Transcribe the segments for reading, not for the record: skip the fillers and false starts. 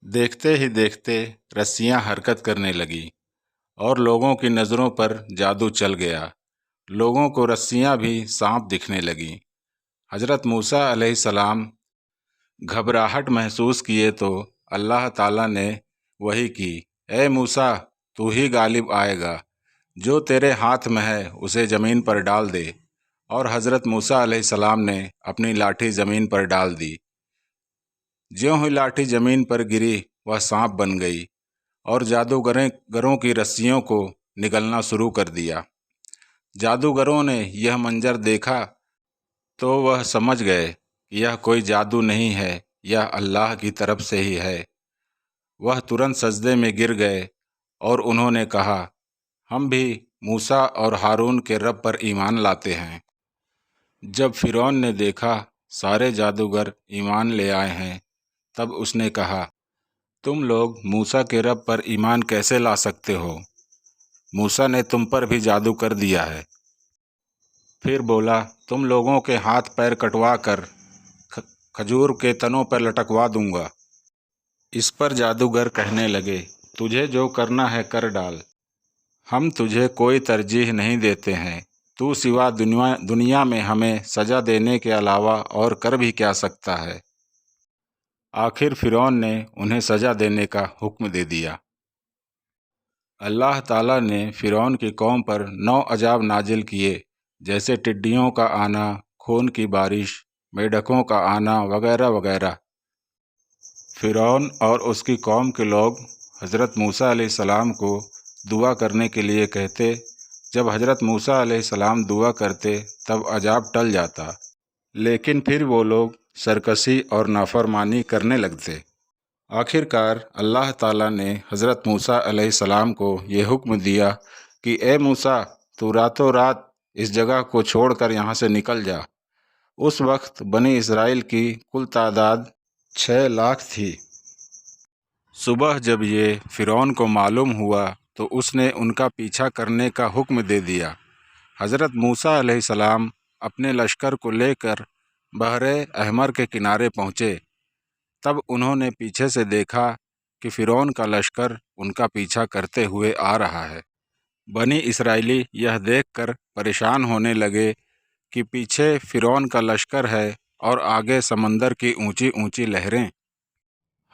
دیکھتے ہی دیکھتے رسیاں حرکت کرنے لگیں اور لوگوں کی نظروں پر جادو چل گیا۔ لوگوں کو رسیاں بھی سانپ دکھنے لگیں۔ حضرت موسیٰ علیہ السلام گھبراہٹ محسوس کیے تو اللہ تعالیٰ نے وحی کی، اے موسیٰ، تو ہی غالب آئے گا، جو تیرے ہاتھ میں ہے اسے زمین پر ڈال دے۔ اور حضرت موسیٰ علیہ السلام نے اپنی لاٹھی زمین پر ڈال دی۔ جیوں ہی لاٹھی زمین پر گری وہ سانپ بن گئی اور جادوگروں کی رسیوں کو نگلنا شروع کر دیا۔ جادوگروں نے یہ منظر دیکھا تو وہ سمجھ گئے کہ یہ کوئی جادو نہیں ہے، یہ اللہ کی طرف سے ہی ہے۔ وہ ترنت سجدے میں گر گئے اور انہوں نے کہا، ہم بھی موسیٰ اور ہارون کے رب پر ایمان لاتے ہیں۔ جب فرعون نے دیکھا سارے جادوگر ایمان لے آئے ہیں، تب اس نے کہا، تم لوگ موسیٰ کے رب پر ایمان کیسے لا سکتے ہو؟ موسیٰ نے تم پر بھی جادو کر دیا ہے۔ پھر بولا، تم لوگوں کے ہاتھ پیر کٹوا کر کھجور کے تنوں پر لٹکوا دوں گا۔ اس پر جادوگر کہنے لگے، تجھے جو کرنا ہے کر ڈال، ہم تجھے کوئی ترجیح نہیں دیتے ہیں۔ تو سوا دنیا میں ہمیں سزا دینے کے علاوہ اور کر بھی کیا سکتا ہے؟ آخر فرعون نے انہیں سزا دینے کا حکم دے دیا۔ اللہ تعالیٰ نے فرعون کی قوم پر 9 عذاب نازل کیے، جیسے ٹڈیوں کا آنا، خون کی بارش، میںڈکوں کا آنا وغیرہ وغیرہ۔ فرعون اور اس کی قوم کے لوگ حضرت موسیٰ علیہ السلام کو دعا کرنے کے لیے کہتے۔ جب حضرت موسیٰ علیہ السلام دعا کرتے تب عذاب ٹل جاتا، لیکن پھر وہ لوگ سرکشی اور نافرمانی کرنے لگتے۔ آخر کار اللہ تعالیٰ نے حضرت موسیٰ علیہ السلام کو یہ حکم دیا کہ اے موسیٰ، تو راتوں رات اس جگہ کو چھوڑ کر یہاں سے نکل جا۔ اس وقت بنی اسرائیل کی کل تعداد 6 لاکھ تھی۔ صبح جب یہ فرعون کو معلوم ہوا تو اس نے ان کا پیچھا کرنے کا حکم دے دیا۔ حضرت موسیٰ علیہ السلام اپنے لشکر کو لے کر بحر احمر کے کنارے پہنچے۔ تب انہوں نے پیچھے سے دیکھا کہ فرعون کا لشکر ان کا پیچھا کرتے ہوئے آ رہا ہے۔ بنی اسرائیلی یہ دیکھ کر پریشان ہونے لگے کہ پیچھے فرعون کا لشکر ہے اور آگے سمندر کی اونچی اونچی لہریں۔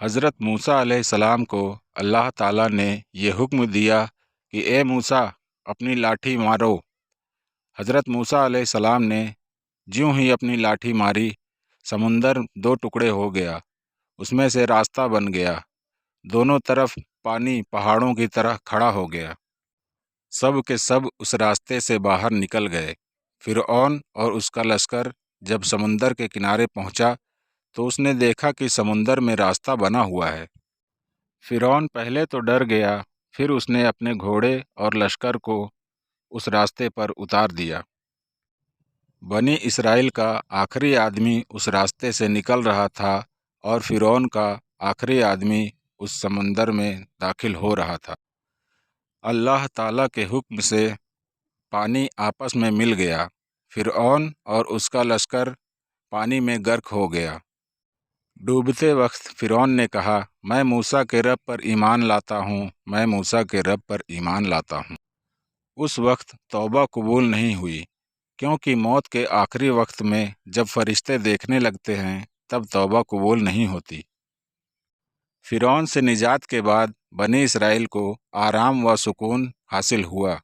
حضرت موسیٰ علیہ السلام کو اللہ تعالیٰ نے یہ حکم دیا کہ اے موسیٰ، اپنی لاٹھی مارو۔ حضرت موسیٰ علیہ السلام نے جیوں ہی اپنی لاٹھی ماری، سمندر 2 ٹکڑے ہو گیا، اس میں سے راستہ بن گیا، دونوں طرف پانی پہاڑوں کی طرح کھڑا ہو گیا۔ سب کے سب اس راستے سے باہر نکل گئے۔ فرعون اور اس کا لشکر جب سمندر کے کنارے پہنچا تو اس نے دیکھا کہ سمندر میں راستہ بنا ہوا ہے۔ فرعون پہلے تو ڈر گیا، پھر اس نے اپنے گھوڑے اور لشکر کو اس راستے پر اتار دیا۔ بنی اسرائیل کا آخری آدمی اس راستے سے نکل رہا تھا اور فرعون کا آخری آدمی اس سمندر میں داخل ہو رہا تھا۔ اللہ تعالیٰ کے حکم سے پانی آپس میں مل گیا۔ فرعون اور اس کا لشکر پانی میں غرق ہو گیا۔ ڈوبتے وقت فرعون نے کہا، میں موسیٰ کے رب پر ایمان لاتا ہوں، میں موسیٰ کے رب پر ایمان لاتا ہوں۔ اس وقت توبہ قبول نہیں ہوئی، کیونکہ موت کے آخری وقت میں جب فرشتے دیکھنے لگتے ہیں تب توبہ قبول نہیں ہوتی۔ فرعون سے نجات کے بعد بنی اسرائیل کو آرام و سکون حاصل ہوا۔